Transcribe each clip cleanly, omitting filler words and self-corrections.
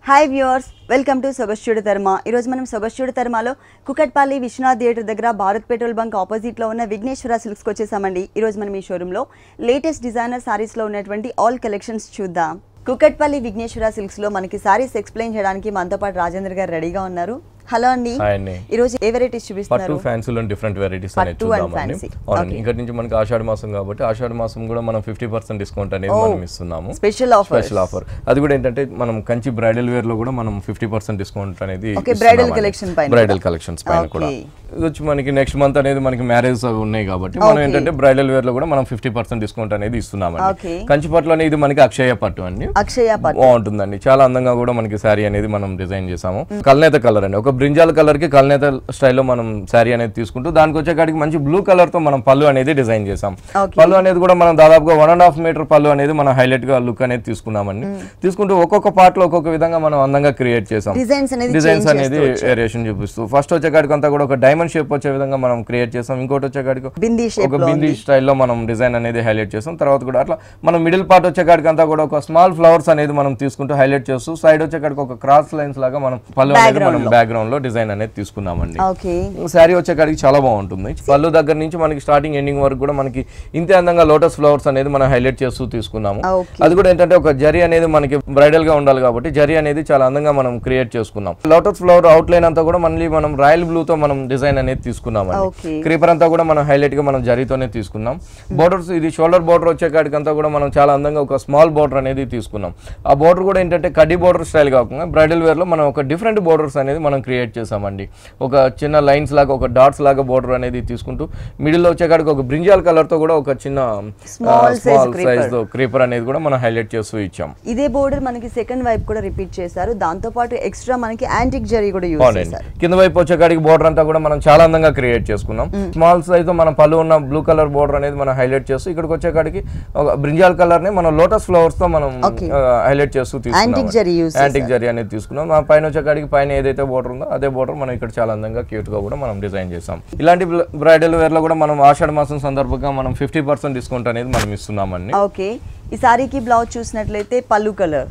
Hi viewers, welcome to Sogaschudu తర్మ. ఈరోజు మనం సొగస్చూడు తర్మలో కుకట్పల్లి విశ్వనాథ్ థియేటర్ దగ్గర భారత్ పెట్రోల్ బంక్ ఆపోజిట్లో ఉన్న విఘ్నేశ్వర సిల్క్స్కి వచ్చేసామండి. ఈరోజు మనం ఈ షోరూంలో లేటెస్ట్ డిజైనర్ సారీస్లో ఉన్నటువంటి ఆల్ కలెక్షన్స్ చూద్దాం. కుకట్పల్లి విఘ్నేశ్వర సిల్క్స్లో మనకి సారీస్ ఎక్స్ప్లెయిన్ చేయడానికి మనతో పాటు రాజేంద్ర గారు రెడీగా ఉన్నారు. హలో అండి, ఈ రోజు ఏ వెరైటీస్ చూపిస్తున్నారు? పట్టు ఫ్యాన్సీలో డిఫరెంట్ వెరైటీస్ అనేది చూద్దామండి. అవునండి, ఇక్కడ నుంచి మనకి ఆషాఢ మాసం కాబట్టి ఆషాఢ మాసం కూడా మనం 50% డిస్కౌంట్ అనేది మనం ఇస్తున్నాము. Special offer. అది కూడా ఏంటంటే మనం కంచి బ్రైడల్ వేర్ లో కూడా మనం 50% డిస్కౌంట్ అనేది బ్రైడల్ కలెక్షన్స్ పైన కూడా. ఇది వచ్చి మనకి నెక్స్ట్ మంత్ అనేది మనకి మ్యారేజ్ ఉన్నాయి కాబట్టి మనం ఏంటంటే బ్రైడల్ వేర్ లో కూడా మనం 50% డిస్కౌంట్ అనేది ఇస్తున్నామండి. కంచి పట్టులోనే ఇది మనకి అక్షయ పట్టు అండి. బాగుంటుందండి, చాలా అందంగా కూడా మనకి శారీ అనేది మనం డిజైన్ చేసాము. కల్నేత కలర్ అండి, ఒక బ్రింజాల్ కలర్ కి కల్నేత స్టైల్లో మనం శారీ అనేది తీసుకుంటూ దానికి వచ్చేకాడికి మంచి బ్లూ కలర్ తో మనం పళ్ళు అనేది డిజైన్ చేసాం. పళ్ళు అనేది కూడా మనం దాదాపుగా 1.5 మీటర్ పళ్ళు అనేది మనం హైలైట్ గా లుక్ అనేది తీసుకున్నామండి. తీసుకుంటూ ఒక్కొక్క పార్ట్ లో ఒక్కొక్క విధంగా మనం అందంగా క్రియేట్ చేసాం. డిజైన్స్ అనేది వేరియేషన్ చూపిస్తూ ఫస్ట్ వచ్చేకాడికి అంతా కూడా ఒక డైమండ్ షేప్ వచ్చే విధంగా మనం క్రియేట్ చేసాం. ఇంకోటి వచ్చేకాడికి ఒక బిందీ స్టైల్లో మనం డిజైన్ అనేది హైలైట్ చేసాం. తర్వాత కూడా అట్లా మనం మిడిల్ పార్ట్ వచ్చేకాడికి అంతా కూడా ఒక స్మాల్ ఫ్లవర్స్ అనేది మనం తీసుకుంటూ హైలైట్ చేస్తూ సైడ్ వచ్చేకాడికి ఒక క్రాస్ లైన్స్ లాగా మనం పళ్ళు అనేది మనం బ్యాక్గ్రౌండ్ లో డిజైన్ అనేది తీసుకున్నామండి. శారీ వచ్చేకాడికి చాలా బాగుంటుంది. పళ్ళు దగ్గర నుంచి మనకి స్టార్టింగ్ ఎండింగ్ వరకు కూడా మనకి ఇంతే అందంగా లోటస్ ఫ్లవర్స్ అనేది మనం హైలైట్ చేస్తూ తీసుకున్నాము. అది కూడా ఏంటంటే ఒక జరీ అనేది మనకి బ్రైడల్ గా ఉండాలి కాబట్టి జరీ అనేది చాలా అందంగా మనం క్రియేట్ చేసుకున్నాం. లోటస్ ఫ్లవర్ అవుట్ లైన్ అంతా కూడా మళ్ళీ మనం రాయల్ బ్లూ తో మనం డిజైన్ అనేది తీసుకున్నామండి. క్రీపర్ అంతా కూడా మనం హైలైట్ గా మనం జరీతోనే తీసుకున్నాం. బోర్డర్స్ ఇది షోల్డర్ బోర్డర్ వచ్చేకాడికి అంతా కూడా మనం చాలా అందంగా ఒక స్మాల్ బోర్డర్ అనేది తీసుకున్నాం. ఆ బోర్డర్ కూడా ఏంటంటే కడ్డీ బోర్డర్ స్టైల్ కాకుండా బ్రైడల్ వేర్ లో మనం ఒక డిఫరెంట్ బోర్డర్స్ అనేది మనం క్రియేట్ చేసామండి. ఒక చిన్న లైన్స్ లాగా ఒక డాట్స్ లాగా బోర్డర్ అనేది తీసుకుంటూ మిడిల్ లో వచ్చేకాడికి ఒక బ్రింజాల్ కలర్ తో కూడా ఒక చిన్న స్మాల్ సైజ్ తో క్రీపర్ అనేది కూడా మనం హైలైట్ చేస్తూ ఇచ్చాం. ఇదే బోర్డర్ మనకి సెకండ్ వైపు కూడా రిపీట్ చేశారు. దాంతో పాటు ఎక్స్ట్రా మనకి యాంటిక్ జరీ కూడా యూస్ చేశారు. కింద వైపు వచ్చేకాడికి బోర్డర్ అంతా కూడా మనం చాలా అందంగా క్రియేట్ చేసుకున్నాం. స్మాల్ సైజ్ తో మనం పళ్ళు ఉన్న బ్లూ కలర్ బోర్డర్ అనేది మనం హైలైట్ చేస్తూ ఇక్కడికి వచ్చేకాడికి ఒక బ్రింజాల్ కలర్ ని మనం లోటస్ ఫ్లవర్స్ తో మనం హైలైట్ చేస్తూ తీసుకున్నాం. యాంటిక్ జరీ అనేది తీసుకున్నాం. ఆ పైన వచ్చేకాడికి పైన ఏదైతే బోర్డర్ ఉందో అదే బోర్డర్ మనం ఇక్కడ చాలా అందంగా క్యూట్ గా కూడా మనం డిజైన్ చేసాం. ఇలాంటి బ్రైడల్ వేర్ లో కూడా మనం ఆషాఢ మాసం సందర్భంగా మనం 50% డిస్కౌంట్ అనేది మనం ఇస్తున్నామండి. ఓకే, ఈ సారీకి బ్లౌజ్ చూసినట్లయితే పళ్ళు colour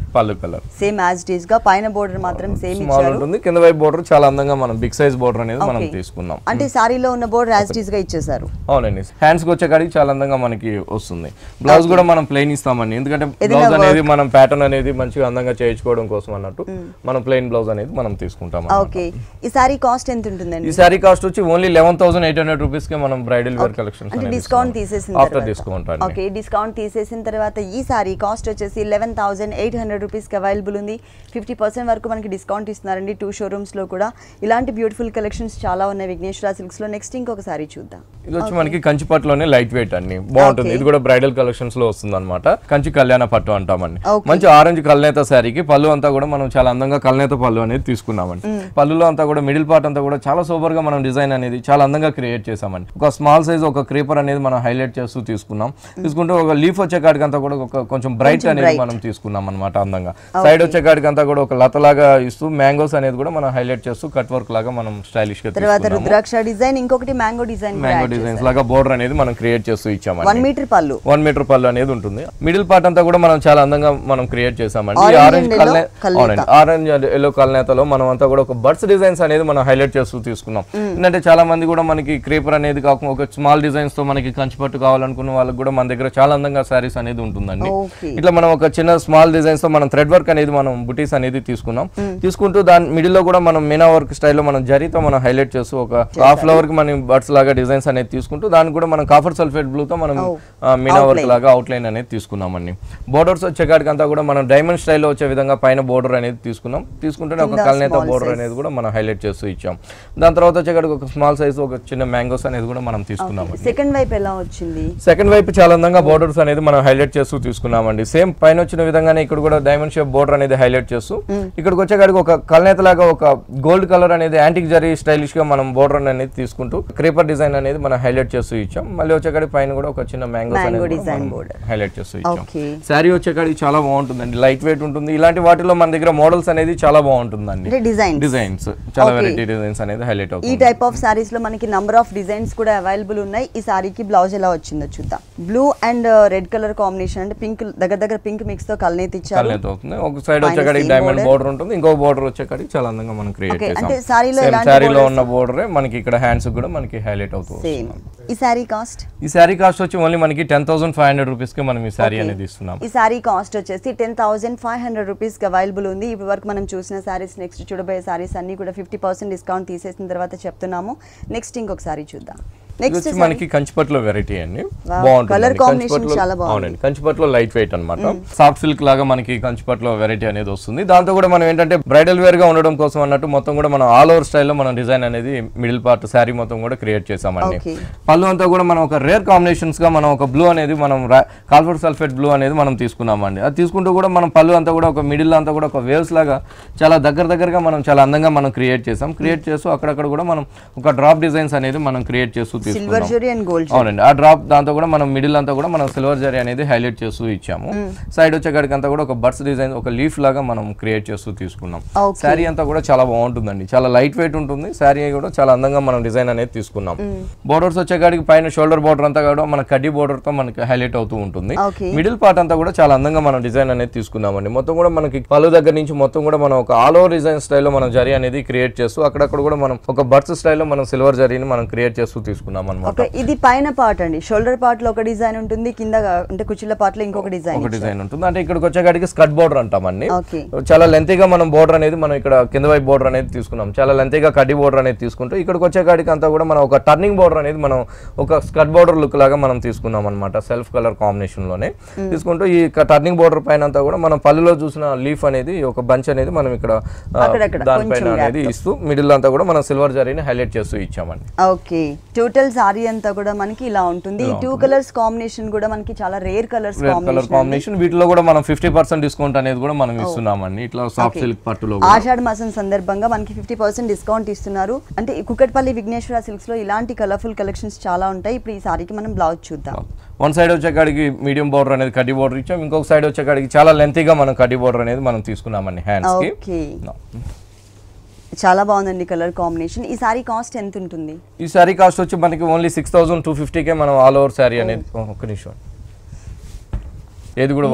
same as it is గా, పైన బోర్డర్ మాత్రం సేమ్ ఉంటుంది. కింద వైపు బోర్డర్ చాలా అందంగా మనం బిగ్ సైజ్ బోర్డర్ అనేది మనం తీసుకున్నాం. అంటే సారీలో ఉన్న బోర్డర్ యాజ్ ఇట్ ఈస్ గా ఇచ్చేసారు. అవునండి, హ్యాండ్స్ కి వచ్చేకాడికి చాలా అందంగా మనకి వస్తుంది. బ్లౌజ్ కూడా మనం ప్లెయిన్ ఇస్తామండి, ఎందుకంటే బ్లౌజ్ అనేది మనం ప్యాటర్న్ అనేది మంచిగా అందంగా చేయించుకోవడం కోసం అన్నట్టు మనం ప్లెయిన్ బ్లౌజ్ అనేది మనం తీసుకుంటాం. ఓకే, ఈ సారీ కాస్ట్ ఎంత ఉంటుందండి? ఈ సారీ కాస్ట్ వచ్చి ఓన్లీ 11,800 రూపీస్ కి మనం బ్రైడల్ వేర్ కలెక్షన్స్ డిస్కౌంట్ తీసేసిన ఆఫ్టర్ డిస్కౌంట్. ఓకే, డిస్కౌంట్ తీసేసిన తర్వాత ఈ సారీ కాస్ట్ వచ్చేసి 11,800 రూపీస్ కి అవైలబుల్ ఉంది. 50% వరకు మనకి డిస్కౌంట్ ఇస్తున్నారండి 2 షోరూమ్స్ లో కూడా. ఇలాంటి బ్యూటిఫుల్ కలెక్షన్స్ చాలా ఉన్నాయి విఘ్నేశ్వర సిల్క్స్ లో. నెక్స్ట్ ఇంకొక సారీ చూద్దాం. ఇది వచ్చి మనకి కంచి పట్టులోనే లైట్ వెయిట్ అండి, బాగుంటుంది. ఇది కూడా బ్రైడల్ కలెక్షన్స్ లో వస్తుంది అనమాట. కంచి కళ్యాణ పట్టు అంటామండి. మంచి ఆరెంజ్ కల్నేత శారీకి పళ్ళు అంతా కూడా మనం చాలా అందంగా కల్నేత పళ్ళు అనేది తీసుకున్నామండి. పళ్ళులో అంతా కూడా మిడిల్ పార్ట్ అంతా కూడా చాలా సూపర్ గా మనం డిజైన్ అనేది చాలా అందంగా క్రియేట్ చేసామండి. ఒక స్మాల్ సైజ్ ఒక క్రీపర్ అనేది మనం హైలైట్ చేస్తూ తీసుకున్నాం. తీసుకుంటే ఒక లీఫ్ వచ్చే కాడికి అంతా కూడా ఒక కొంచెం బ్రైట్ అనేది మనం తీసుకున్నాం అనమాట అందంగా. సైడ్ వచ్చే కాడికి అంతా కూడా ఒక లతలాగా ఇస్తూ మ్యాంగోస్ అనేది కూడా మనం హైలైట్ చేస్తూ కట్ వర్క్ లాగా మనం స్టైలిష్ గా తర్వాత రుద్రాక్ష డిజైన్, ఇంకొకటి మ్యాంగో డిజైన్స్ లాగా బోర్డర్ అనేది మనం క్రియేట్ చేస్తూ ఇచ్చామండి. 1 మీటర్ పళ్ళు, 1 మీటర్ పళ్ళు అనేది ఉంటుంది. మిడిల్ పార్ట్ అంతా కూడా మనం చాలా అందంగా మనం క్రియేట్ చేసామండి. ఆరెంజ్ ఎల్లో కల్నేతలో మనం అంతా కూడా ఒక బర్డ్స్ డిజైన్స్ అనేది మనం హైలైట్ చేస్తూ తీసుకున్నాం. ఎందుకంటే చాలా మంది కూడా మనకి క్రీపర్ అనేది కాకుండా ఒక స్మాల్ డిజైన్స్ తో మనకి కంచి పట్టు కావాలనుకున్న వాళ్ళకి కూడా మన దగ్గర చాలా అందంగా సారీస్ అనేది ఉంటుందండి. ఇట్లా మనం ఒక చిన్న స్మాల్ డిజైన్స్ తో మనం థ్రెడ్ వర్క్ అనేది మనం బుటీస్ అనేది తీసుకున్నాం. తీసుకుంటూ దాని మిడిల్ లో కూడా మనం మీనా వర్క్ స్టైల్లో మనం జరీతో మనం హైలైట్ చేస్తూ ఒక హాఫ్ ఫ్లవర్ కి మనం బర్డ్స్ లాగా డిజైన్స్ అనేది తీసుకుంటూ దానికి కూడా మనం కాఫర్ సల్ఫేట్ బ్లూ తో మనం మీనా వర్క్ లాగా అవుట్ లైన్ అనేది తీసుకున్నామండి. బోర్డర్స్ వచ్చేకాడికి అంతా కూడా మనం డైమండ్ స్టైల్లో వచ్చే విధంగా పైన బోర్డర్ అనేది తీసుకున్నాం. తీసుకుంటే ఒక కల్నేత బోర్డర్ అనేది కూడా మనం హైలైట్ చేస్తూ ఇచ్చాం. దాని తర్వాత వచ్చేకాడికి ఒక స్మాల్ సైజ్ ఒక చిన్న మ్యాంగోస్ అనేది కూడా మనం తీసుకున్నాం. సెకండ్ వైపు ఎలా వచ్చింది? సెకండ్ వైపు చాలా అందంగా బోర్డర్స్ అనేది మనం హైలైట్ చేస్తూ తీసుకున్నామండి. సేమ్ పైన వచ్చిన విధంగానే ఇక్కడ కూడా డైమండ్ షేప్ బోర్డర్ అనేది హైలైట్ చేస్తూ ఇక్కడికి వచ్చేకాడికి ఒక కల్నేత లాగా ఒక గోల్డ్ కలర్ అనేది యాంటిక్ జరీ స్టైలిష్ గా మనం బోర్డర్ అనేది తీసుకుంటూ క్రీపర్ డిజైన్ అనేది మనం హైలైట్ చేస్తూ ఇచ్చాం. మళ్ళీ వచ్చేకాడికి పైన కూడా ఒక చిన్న మ్యాంగోస్ అనేది హైలైట్ చేస్తూ ఇచ్చాం. శారీ వచ్చేకాడికి చాలా బాగుంటుందండి, లైట్ వెయిట్ ఉంటుంది. ఇలాంటి వాటిలో మన దగ్గర మోడల్స్ అనేది చాలా బాగుంటుందండి. డిజైన్స్ చాలా వెరైటీ డిజైన్స్ అనేది హైలైట్ అవుతుంది. ఈ టైప్ ఆఫ్ సారీస్ లో మనకి నంబర్ ఆఫ్ డిజైన్స్ కూడా అవైలబుల్ ఉన్నాయి. ఈ సారీకి బ్లౌజ్ ఎలా వచ్చిందో చూద్దాం. Blue and red colour combination అంటే పింక్ దగ్గర పింక్ మిక్స్ తో కల్నేత్ ఇచ్చారు. కల్నేత్ అవుతుంది. ఒక సైడ్ వచ్చేకాడికి డైమండ్ బోర్డర్ ఉంటుంది, ఇంకో బోర్డర్ వచ్చేకాడికి చాలా అందంగా మనం క్రియేట్ చేసాం. అంటే సారీలో ఉన్న బోర్డరే మనకి ఇక్కడ హ్యాండ్స్ కూడా మనకి హైలైట్ అవుతుంది. ఈ సారీ కాస్ట్ వచ్చి ఓన్లీ మనకి 10,500 రూపీస్ కి మనం ఈ సారీ అనేది ఇస్తున్నాం. ఈ సారీ కాస్ట్ వచ్చేసి 10,500 రూపీస్ కి అవైలబుల్ ఉంది. ఇప్పటి వరకు మనం చూసిన సారీస్, నెక్స్ట్ చూడబోయే సారీస్ అన్ని కూడా 50% డిస్కౌంట్ తీసేసిన తర్వాత చెప్తున్నాము. నెక్స్ట్ ఇంకొక సారీ చూద్దాం. నెక్స్ట్ మనకి కంచిపట్లో వెరైటీ అండి, బాగుంటుంది. కలర్ కాంబినేషన్ చాలా బాగుంది. కంచిపట్లో లైట్ వెయిట్ అన్నమాట, సాఫ్ట్ సిల్క్ లాగా మనకి కంచిపట్లో వెరైటీ అనేది వస్తుంది. దాంతో కూడా మనం ఏంటంటే బ్రైడల్ వేర్ గా ఉండడం కోసం అన్నట్టు మొత్తం కూడా మనం ఆల్ ఓవర్ స్టైల్లో మనం డిజైన్ అనేది మిడిల్ పార్ట్ శారీ మొత్తం కూడా క్రియేట్ చేసామండి. పళ్ళు అంతా కూడా మనం ఒక రేర్ కాంబినేషన్స్ గా మనం ఒక బ్లూ అనేది మనం కాల్ఫర్ సల్ఫేట్ బ్లూ అనేది మనం తీసుకున్నామండి. అది తీసుకుంటూ కూడా మనం పళ్ళు అంతా కూడా ఒక మిడిల్ అంతా కూడా ఒక వేవ్స్ లాగా చాలా దగ్గరగా మనం చాలా అందంగా మనం క్రియేట్ చేసాం. క్రియేట్ చేస్తూ అక్కడక్కడ కూడా మనం ఒక డ్రాప్ డిజైన్స్ అనేది మనం క్రియేట్ చేస్తూ సిల్వర్ జరీ అండ్ గోల్డ్. అవునండి, ఆ డ్రాప్ దాంతో కూడా మనం మిడిల్ అంతా కూడా మనం సిల్వర్ జరీ అనేది హైలైట్ చేస్తూ ఇచ్చాము. సైడ్ వచ్చేకాడికి అంతా కూడా ఒక బర్డ్స్ డిజైన్, ఒక లీఫ్ లాగా మనం క్రియేట్ చేస్తూ తీసుకున్నాం. శారీ అంతా కూడా చాలా బాగుంటుందండి, చాలా లైట్ వెయిట్ ఉంటుంది. శారీ కూడా చాలా అందంగా మనం డిజైన్ అనేది తీసుకున్నాం. బోర్డర్స్ వచ్చేకాడికి పైన షోల్డర్ బోర్డర్ అంతా కూడా మన కడ్డీ బోర్డర్ తో మనకి హైలైట్ అవుతూ ఉంటుంది. మిడిల్ పార్ట్ అంతా కూడా చాలా అందంగా మనం డిజైన్ అనేది తీసుకున్నామండి. మొత్తం కూడా మనకి పళ్ళు దగ్గర నుంచి మొత్తం కూడా మనం ఒక ఆల్ ఓవర్ డిజైన్ స్టైల్లో మనం జరీ అనేది క్రియేట్ చేస్తూ అక్కడక్కడ కూడా మనం ఒక బర్డ్స్ స్టైల్లో మనం సిల్వర్ జరీని మనం క్రియేట్ చేస్తూ తీసుకున్నాం అన్నమాట. ఇది పైన పార్ట్ అండి, షోల్డర్ పార్ట్ లో ఒక డిజైన్ ఉంటుంది, కింద అంటే కుచ్చిళ్ళ పార్ట్ లో ఇంకొక డిజైన్ ఉంటుంది. అంటే ఇక్కడికి వచ్చేకాడికి స్కర్ట్ బోర్డర్ అంటామండి. చాలా లెంతీగా మనం బోర్డర్ అనేది మనం ఇక్కడ కింద వైపు బోర్డర్ అనేది తీసుకున్నాం. చాలా లెంతీగా కడ్డీ బోర్డర్ అనేది తీసుకుంటూ ఇక్కడికి వచ్చేకాడికి అంతా కూడా మనం ఒక టర్నింగ్ బోర్డర్ అనేది మనం ఒక స్కర్ట్ బోర్డర్ లుక్ లాగా మనం తీసుకున్నాం అనమాట. సెల్ఫ్ కలర్ కాంబినేషన్ లోనే తీసుకుంటూ ఈ టర్నింగ్ బోర్డర్ పైన అంతా కూడా మనం పళ్ళులో చూసిన లీఫ్ అనేది ఒక బంచ్ అనేది మనం ఇక్కడ దానిపైన అనేది ఇస్తూ మిడిల్ అంతా కూడా మనం సిల్వర్ జరీని హైలైట్ చేస్తూ ఇచ్చామండి. ఓకే, టోటల్ సారీ అంతా కూడా మనకి ఇలా ఉంటుంది. ఈ టూ కలర్స్ కాంబినేషన్ కూడా మనకి చాలా రేర్ కలర్ కాంబినేషన్. వీటిలో కూడా మనం 50% డిస్కౌంట్ అనేది కూడా మనం ఇస్తున్నామండి. ఇట్లా సాఫ్ట్ సిల్క్ పట్టులో ఆషాఢ మాసం సందర్భంగా మనకి 50% డిస్కౌంట్ ఇస్తున్నారు. అంటే కుకట్పల్లి విఘ్నేశ్వర సిల్క్స్ లో ఇలాంటి కలర్ఫుల్ కలెక్షన్స్ చాలా ఉంటాయి. ఇప్పుడు ఈ సారీకి మనం బ్లౌజ్ చూద్దాం. వన్ సైడ్ వచ్చేకాడికి మీడియం బోర్డర్ అనేది కడ్డీ బోర్డర్ ఇచ్చాం, ఇంకొక సైడ్ వచ్చేకాడికి చాలా లెంతీగా మనం కడ్డీ బోర్డర్ అనేది మనం తీసుకున్నామండి హ్యాండ్స్ కి. చాలా బాగుందండి కలర్ కాంబినేషన్. ఈ సారీ కాస్ట్ ఎంత ఉంటుంది? ఈ సారీ కాస్ట్ వచ్చి మనకి ఓన్లీ 6,250కే మనం ఆల్ ఓవర్ సారీ అనేది ఒక్క నిమిషం ఏది కూడా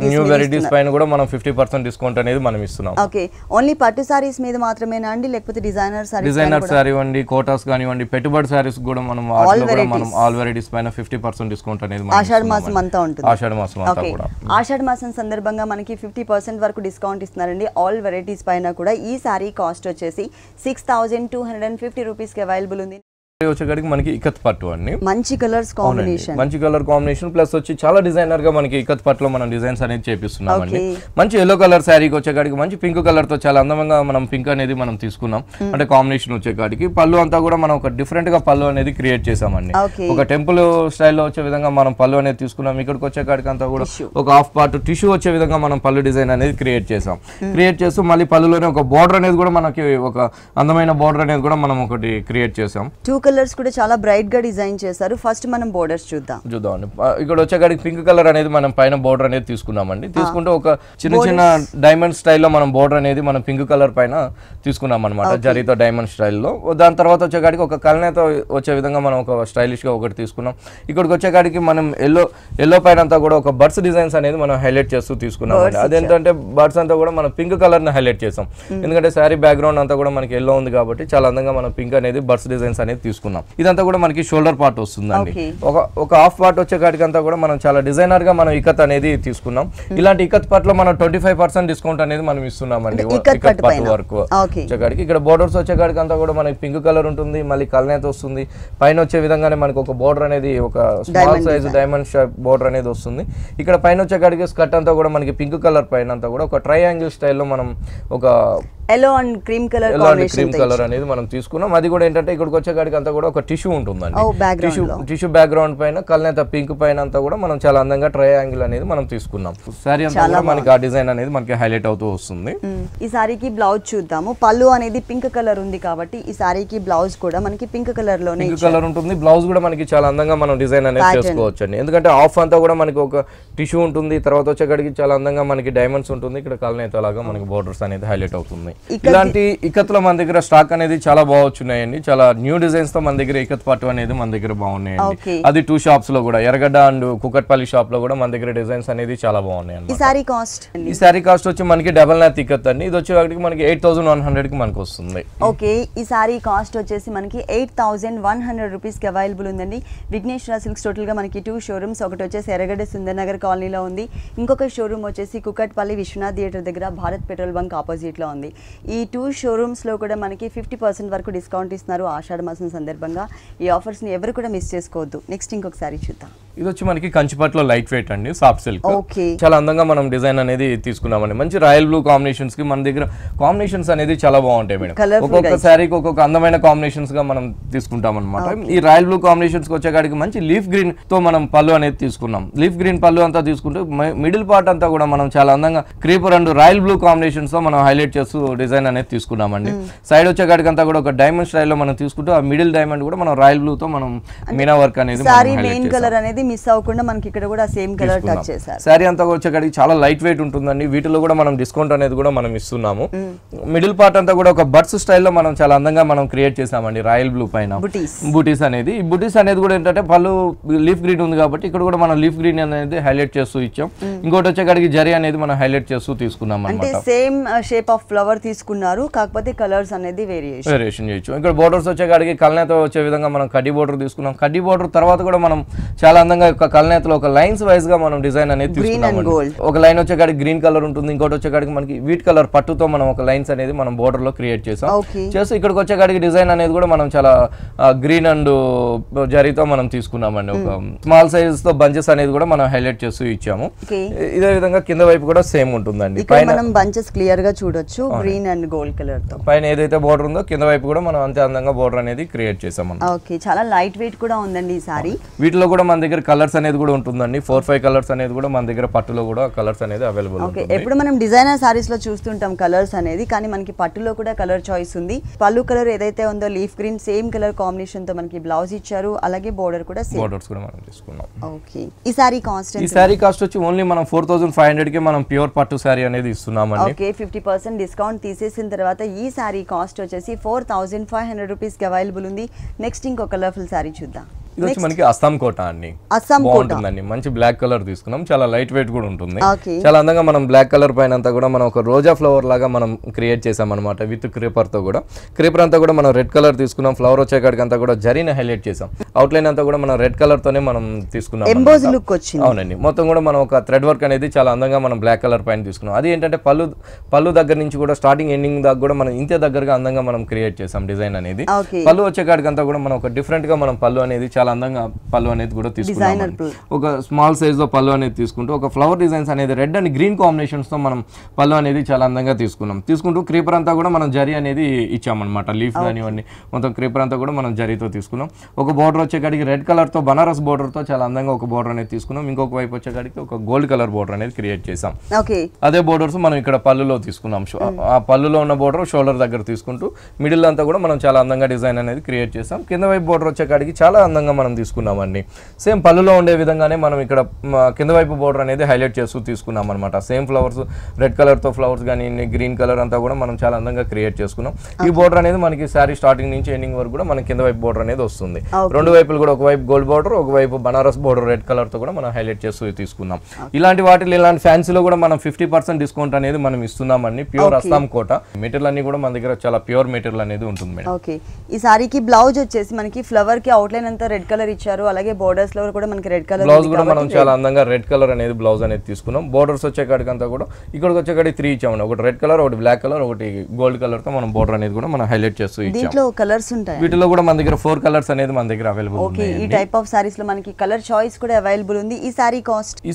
న్యూ వెరైటీస్ పైన కూడా మనం 50% డిస్కౌంట్ అనేది మనం ఇస్తున్నాం. ఓకే, ఓన్లీ పట్టు సారీస్ మీద మాత్రమేనా అండి, లేకపోతే డిజైనర్ సారీ ఇవ్వండి, కోటాస్ కానివ్వండి, పెట్టుబడి సారీస్ కూడా మనం ఆల్ వెరైటీస్ పైన 50% డిస్కౌంట్ అనేది ఆషాఢ మాసం అంతా ఉంటుంది. ఆషాఢ మాసం సందర్భంగా మనకి 50% వరకు డిస్కౌంట్ ఇస్తున్నారండి ఆల్ వెరైటీస్ పైన కూడా. ఈ సారీ కాస్ట్ వచ్చేసి 6,250 రూపీస్ కి అవైలబుల్ ఉంది. వచ్చేకాడికి మనకి ఇకత్ పట్టు అండి, మంచి కలర్స్ కాంబినేషన్, మంచి కలర్ కాంబినేషన్ ప్లస్ వచ్చి చాలా డిజైనర్ గా మనకి ఇకత్ పట్టులో మనం డిజైన్స్ అనేది చేపిస్తున్నామండి. మంచి ఎల్లో కలర్ శారీకి వచ్చేకాడికి మంచి పింక్ కలర్ తో చాలా అందంగా మనం పింక్ అనేది మనం తీసుకున్నాం. అంటే కాంబినేషన్ వచ్చేకాడికి పళ్ళు అంతా కూడా మనం ఒక డిఫరెంట్ గా పళ్ళు అనేది క్రియేట్ చేసామండి. ఒక టెంపుల్ స్టైల్లో వచ్చే విధంగా మనం పళ్ళు అనేది తీసుకున్నాం. ఇక్కడికి వచ్చేకాడికి అంతా కూడా ఒక హాఫ్ పార్ట్ టిష్యూ వచ్చే విధంగా మనం పళ్ళు డిజైన్ అనేది క్రియేట్ చేసాం. క్రియేట్ చేస్తూ మళ్ళీ పళ్ళులోనే ఒక బోర్డర్ అనేది కూడా మనకి ఒక అందమైన బోర్డర్ అనేది కూడా మనం ఒకటి క్రియేట్ చేసాం. కలర్స్ కూడా చాలా బ్రైట్ గా డిజైన్ చేశారు. ఫస్ట్ మనం బోర్డర్స్ చూద్దామండి. ఇక్కడ వచ్చేకాడికి పింక్ కలర్ అనేది మనం పైన బోర్డర్ అనేది తీసుకున్నామండి. తీసుకుంటే ఒక చిన్న డైమండ్ స్టైల్లో మనం బోర్డర్ అనేది మనం పింక్ కలర్ పైన తీసుకున్నాం అనమాట, జరీతో డైమండ్ స్టైల్లో. దాని తర్వాత వచ్చేకాడికి ఒక కలనేతో వచ్చే విధంగా మనం ఒక స్టైలిష్ గా ఒకటి తీసుకున్నాం. ఇక్కడికి వచ్చేకాడికి మనం ఎల్లో పైన అంతా కూడా ఒక బర్డ్స్ డిజైన్స్ అనేది మనం హైలైట్ చేస్తూ తీసుకున్నాం. అదేంటంటే బర్డ్స్ అంతా కూడా మనం పింక్ కలర్ ని హైలైట్ చేసాం. ఎందుకంటే శారీ బ్యాక్గ్రౌండ్ అంతా కూడా మనకి ఎల్లో ఉంది కాబట్టి చాలా అందంగా మనం పింక్ అనేది బర్డ్స్ డిజైన్స్ అనేది తీసుకున్నాం. ఇదంతా కూడా మనకి షోల్డర్ పార్ట్ వస్తుందండి. ఒక హాఫ్ పార్ట్ వచ్చే కాడికి అంతా కూడా మనం చాలా డిజైనర్ గా మనం ఇకత్ అనేది తీసుకున్నాం. ఇలాంటి ఇకత్ పార్ట్ లో మనం 25% డిస్కౌంట్ అనేది మనం ఇస్తున్నామండి. ఇకత్ పార్ట్ వరకు వచ్చేకాడికి ఇక్కడ బోర్డర్స్ వచ్చేకాడికి అంతా కూడా మనకి పింక్ కలర్ ఉంటుంది, మళ్ళీ కల్నేత వస్తుంది. పైన వచ్చే విధంగానే మనకి ఒక బోర్డర్ అనేది ఒక small size diamond shape border అనేది వస్తుంది. ఇక్కడ పైన వచ్చేకాడికి స్కర్ట్ అంతా కూడా మనకి పింక్ కలర్ పైన అంతా కూడా ఒక ట్రయాంగిల్ స్టైల్లో మనం ఒక ఎల్లో అండ్ క్రీమ్ కలర్ అనేది మనం తీసుకున్నాం. అది కూడా ఏంటంటే ఇక్కడికి వచ్చేకాడికి అంతా కూడా ఒక టిష్యూ ఉంటుందండి. టిష్యూ బ్యాక్గ్రౌండ్ పైన కల్నేత పింక్ పైన అంతా కూడా మనం చాలా అందంగా ట్రయాంగిల్ అనేది మనం తీసుకున్నాం. సారీ అంతా కూడా మనకి ఆ డిజైన్ అనేది మనకి హైలైట్ అవుతూ వస్తుంది. ఈ సారీకి బ్లౌజ్ చూద్దాము. పళ్ళు అనేది పింక్ కలర్ ఉంది కాబట్టి ఈ సారీకి బ్లౌజ్ కూడా మనకి పింక్ కలర్ లోనే ఉంటుంది. బ్లౌజ్ కూడా మనకి చాలా అందంగా మనం డిజైన్ అనేది చేసుకోవచ్చు అండి. ఎందుకంటే హాఫ్ అంతా కూడా మనకి ఒక టిష్యూ ఉంటుంది, తర్వాత వచ్చేకాడికి చాలా అందంగా మనకి డైమండ్స్ ఉంటుంది. ఇక్కడ కల్నేత లాగా మనకి బోర్డర్స్ అనేది హైలైట్ అవుతుంది. ఇలాంటి ఇక్కత్లో మన దగ్గర స్టాక్ అనేది చాలా బాగున్నాయండి. చాలా న్యూ డిజైన్స్ తో మన దగ్గర ఇక్కత్ పట్టు అనేది మన దగ్గర బాగున్నాయండి. అది 2 షాప్స్ లో కూడా ఎర్రగడ్డ అండ్ కుకట్పల్లి షాప్ లో కూడా మన దగ్గర డిజైన్స్ అనేది చాలా బాగున్నాయి. ఈ సారీ కాస్ట్ వచ్చి మనకి డబల్ నాత్ ఇక్కత్ అండి. ఇది వచ్చేవాటికి మనకి 8100 కి మనకు వస్తుంది. ఓకే, ఈ సారీ కాస్ట్ వచ్చేసి మనకి 8100 రూపీస్ కి అవైలబుల్ ఉందండి. విఘ్నేశ్వర సిల్క్స్ టోటల్ గా మనకి 2 షోరూమ్స్, ఒకటి వచ్చేసి ఎర్రగడ్డ సుందర్ నగర్ కాలనీలో ఉంది, ఇంకొక షోరూమ్ వచ్చేసి కుకట్పల్లి విశ్వనాథ్ థియేటర్ దగ్గర భారత్ పెట్రోల్ బంక్ ఆపోజిట్ లో ఉంది. ఈ 2 షోరూమ్స్ లో కూడా మనకి 50% వరకు డిస్కౌంట్ ఇస్తున్నారు ఆషాఢ మాసం సందర్భంగా. ఈ ఆఫర్స్ ని ఎవరు కూడా మిస్ చేసుకోవద్దు. నెక్స్ట్ ఇంకొకసారి చూద్దాం. ఇది వచ్చి మనకి కంచిపట్లో లైట్ వెయిట్ అండి, సాఫ్ట్ సిల్క్. చాలా అందంగా మనం డిజైన్ అనేది తీసుకున్నామండి. మంచి రాయల్ బ్లూ కాంబినేషన్స్ కి మన దగ్గర కాంబినేషన్స్ అనేది చాలా బాగుంటాయి మేడం. ఒక్కొక్క శారీకి ఒక్కొక్క అందమైన కాంబినేషన్స్ గా మనం తీసుకుంటాం అనమాట. ఈ రాయల్ బ్లూ కాంబినేషన్స్ కి వచ్చేకాడికి మంచి లీఫ్ గ్రీన్ తో మనం పళ్ళు అనేది తీసుకున్నాం. లీఫ్ గ్రీన్ పళ్ళు అంతా తీసుకుంటే మిడిల్ పార్ట్ అంతా కూడా మనం చాలా అందంగా creeper and royal blue combinations తో మనం హైలైట్ చేస్తూ డిజైన్ అనేది తీసుకున్నామండి. సైడ్ వచ్చేకాడికి అంతా కూడా ఒక డైమండ్ స్టైల్ లో మనం తీసుకుంటూ ఆ మిడిల్ డైమండ్ కూడా మనం రాయల్ బ్లూ తో మనం మీనా వర్క్ అనేది మిస్ అవ్వకుండా మనకి ఇక్కడ కూడా సేమ్ కలర్ టచ్ చేశారు. సారీ అంతా వచ్చేకాడికి చాలా లైట్ వెయిట్ ఉంటుందండి. వీటిలో కూడా మనం డిస్కౌంట్ అనేది కూడా మనం ఇస్తున్నాము. మిడిల్ పార్ట్ అంతా కూడా ఒక బర్డ్స్ స్టైల్లో మనం చాలా అందంగా మనం క్రియేట్ చేసామండి రాయల్ బ్లూ పైన బూటీస్ అనేది. ఈ బూటీస్ అనేది కూడా ఏంటంటే పళ్ళు లీఫ్ గ్రీన్ ఉంది కాబట్టి ఇక్కడ కూడా మనం లీఫ్ గ్రీన్ అనేది హైలైట్ చేస్తూ ఇచ్చాం. ఇంకోటి వచ్చేకాడికి జరీ అనేది మనం హైలైట్ చేస్తూ తీసుకున్నాం అన్నమాట. సేమ్ షేప్ ఆఫ్ ఫ్లవర్ తీసుకున్నారు, కాకపోతే కలర్స్ అనేది వేరియేషన్ చేయొచ్చు. ఇక్కడ బోర్డర్స్ వచ్చేకాడికి కల్నేతో వచ్చే విధంగా మనం కడ్డీ బోర్డర్ తీసుకున్నాం. కడ్డీ బోర్డర్ తర్వాత కూడా మనం చాలా అందంగా కల్నేతలో ఒక లైన్స్ వైజ్ గా మనం డిజైన్ అనేది తీసుకున్నాం. ఒక లైన్ వచ్చేకాడికి గ్రీన్ కలర్ ఉంటుంది, ఇంకోటి వచ్చేకాడికి మనకి వీట్ కలర్ పట్టుతో మనం ఒక లైన్స్ అనేది మనం బోర్డర్ లో క్రియేట్ చేసాం. చేసి ఇక్కడికి వచ్చేకాడికి డిజైన్ అనేది కూడా మనం చాలా గ్రీన్ అండ్ జరీతో మనం తీసుకున్నామండి. ఒక స్మాల్ సైజ్ తో బంచెస్ అనేది కూడా మనం హైలైట్ చేస్తూ ఇచ్చాము. ఇదే విధంగా కింద వైపు కూడా సేమ్ ఉంటుందండి. మనం బంచెస్ క్లియర్ గా చూడొచ్చు గ్రీన్ అండ్ గోల్డ్ కలర్ తో. పైన ఏదైతే బోర్డర్ ఉందో కింద వైపు కూడా మనం అంతే అందంగా బోర్డర్ అనేది క్రియేట్ చేసాం. ఓకే, చాలా లైట్ వెయిట్ కూడా ఉందండి ఈ సారీ. వీటిలో కూడా మన దగ్గర కలర్స్ అనేది కూడా ఉంటుందండి. 4-5 కలర్స్ అనేది కూడా మన దగ్గర పట్టులో కూడా కలర్స్ అనేది అవైలబుల్. ఓకే, ఎప్పుడు మనం డిజైనర్ సారీస్ లో చూస్తుంటాం కలర్స్ అనేది, కానీ మనకి పట్టులో కూడా కలర్ చాయిస్ ఉంది. పళ్ళు కలర్ ఏదైతే ఉందో leaf green same colour combination తో మనకి బ్లౌజ్ ఇచ్చారు, అలాగే బోర్డర్ కూడా సేమ్. బోర్డర్స్ కూడా మనం తీసుకున్నాం. ఓకే, ఈ సారీ కాస్ట్ వచ్చి ఓన్లీ మనం 4500 కి మనం ప్యూర్ పట్టు సారీ అనేది ఇస్తున్నామండి. ఓకే, 50% డిస్కౌంట్ తీసేసిన తర్వాత ఈ సారీ కాస్ట్ వచ్చేసి 4500 రూపీస్ కి అవైలబుల్ ఉంది. నెక్స్ట్ ఇంకో కలర్ఫుల్ సారీ చూద్దాం. ఇది వచ్చి మనకి అస్సాం కోట అండి, బాగుంటుందండి. మంచి బ్లాక్ కలర్ తీసుకున్నాం, చాలా లైట్ వెయిట్ కూడా ఉంటుంది. చాలా అందంగా మనం బ్లాక్ కలర్ పైన అంతా కూడా మనం ఒక రోజా ఫ్లవర్ లాగా మనం క్రియేట్ చేసాం అనమాట. విత్ క్రీపర్ తో కూడా క్రీపర్ అంతా కూడా మనం రెడ్ కలర్ తీసుకున్నాం. ఫ్లవర్ వచ్చేకాడికి అంతా కూడా జరీని హైలైట్ చేసాం. అవుట్ లైన్ అంతా కూడా మనం రెడ్ కలర్ తోనే మనం తీసుకున్నాం. అవునండి, మొత్తం కూడా మనం ఒక థ్రెడ్ వర్క్ అనేది చాలా అందంగా మనం బ్లాక్ కలర్ పైన తీసుకున్నాం. అది ఏంటంటే పళ్ళు దగ్గర నుంచి కూడా స్టార్టింగ్ ఎండింగ్ దాకా కూడా మనం ఇంతే దగ్గరగా అందంగా మనం క్రియేట్ చేసాం డిజైన్ అనేది. పళ్ళు వచ్చేకాడికి అంతా కూడా మనం ఒక డిఫరెంట్ గా మనం పళ్ళు అనేది చాలా అందంగా పళ్ళు అనేది కూడా తీసుకున్నాం. ఒక స్మాల్ సైజ్ లో పళ్ళు అనేది తీసుకుంటూ ఒక ఫ్లవర్ డిజైన్స్ అనేది రెడ్ అండ్ గ్రీన్ కాంబినేషన్స్ తో మనం పళ్ళు అనేది చాలా అందంగా తీసుకుంటూ క్రీపర్ అంతా కూడా మనం జరీ అనేది ఇచ్చామన్నమాట. లీఫ్ కానివ్వండి మొత్తం క్రీపర్ అంతా కూడా మనం జరీతో తీసుకున్నాం. ఒక బోర్డర్ వచ్చేకాడికి రెడ్ కలర్ తో బనారస్ బోర్డర్ తో చాలా అందంగా ఒక బోర్డర్ అనేది తీసుకున్నాం. ఇంకొక వైపు వచ్చేకాడికి ఒక గోల్డ్ కలర్ బోర్డర్ అనేది క్రియేట్ చేసాం. అదే బోర్డర్స్ మనం ఇక్కడ పళ్ళులో తీసుకున్నాం. ఆ పళ్ళులో ఉన్న బోర్డర్ షోల్డర్ దగ్గర తీసుకుంటూ మిడిల్ అంతా కూడా మనం చాలా అందంగా డిజైన్ అనేది క్రియేట్ చేసాం. కింద వైపు బోర్డర్ వచ్చేకాడికి చాలా అందంగా మనం తీసుకున్నామండి. సేమ్ పళ్ళులో ఉండే విధంగానే మనం ఇక్కడ కింద వైపు బోర్డర్ అనేది హైలైట్ చేస్తూ తీసుకున్నాం అనమాట. సేమ్ ఫ్లవర్స్ రెడ్ కలర్ తో ఫ్లవర్స్ కానీ గ్రీన్ కలర్ అంతా కూడా మనం చాలా అందంగా క్రియేట్ చేసుకున్నాం. ఈ బోర్డర్ అనేది మనకి సారీ స్టార్టింగ్ నుంచి ఎండింగ్ వరకు కూడా మన కింద వైపు బోర్డర్ అనేది వస్తుంది. రెండు వైపులు కూడా ఒకవైపు గోల్డ్ బోర్డర్, ఒకవైపు బనారస్ బోర్డర్ రెడ్ కలర్ తో కూడా మనం హైలైట్ చేస్తూ తీసుకున్నాం. ఇలాంటి వాటిలో ఇలాంటి ఫ్యాన్సీలో కూడా మనం 50% డిస్కౌంట్ అనేది మనం ఇస్తున్నామండి. ప్యూర్ అస్సాం కోట మెటీరియల్ అన్ని కూడా మన దగ్గర చాలా ప్యూర్ మెటీరియల్ అనేది ఉంటుంది మేడం. ఓకే, ఈ సారీకి బ్లౌజ్ వచ్చేసి మనకి ఫ్లవర్ కి అవుట్ లైన్ అంతా రెడ్ కలర్ ఇచ్చారు, అలాగే బోర్డర్స్ లో కూడా మనకి రెడ్ కలర్ బ్లౌజ్ కూడా మనం చాలా అందంగా రెడ్ కలర్ అనేది బ్లౌజ్ అనేది తీసుకున్నాం. బోర్డర్స్ వచ్చేకాడికి అంతా కూడా ఇక్కడికి వచ్చేకాడికి 3 ఇచ్చామండి. ఒకటి రెడ్ కలర్, ఒకటి బ్లాక్ కలర్, ఒకటి గోల్డ్ కలర్ తో మనం బోర్డర్ అనేది కూడా మనం హైలైట్ చేస్తూ ఇచ్చాం. దీంట్లో కలర్స్ ఉంటాయి. వీటిలో కూడా మన దగ్గర 4 కలర్స్ అనేది మన దగ్గర అవైలబుల్ ఉంది. ఓకే, ఈ టైప్ ఆఫ్ సారీస్ లో మనకి కలర్ చాయిస్ కూడా అవైలబుల్ ఉంది. ఈ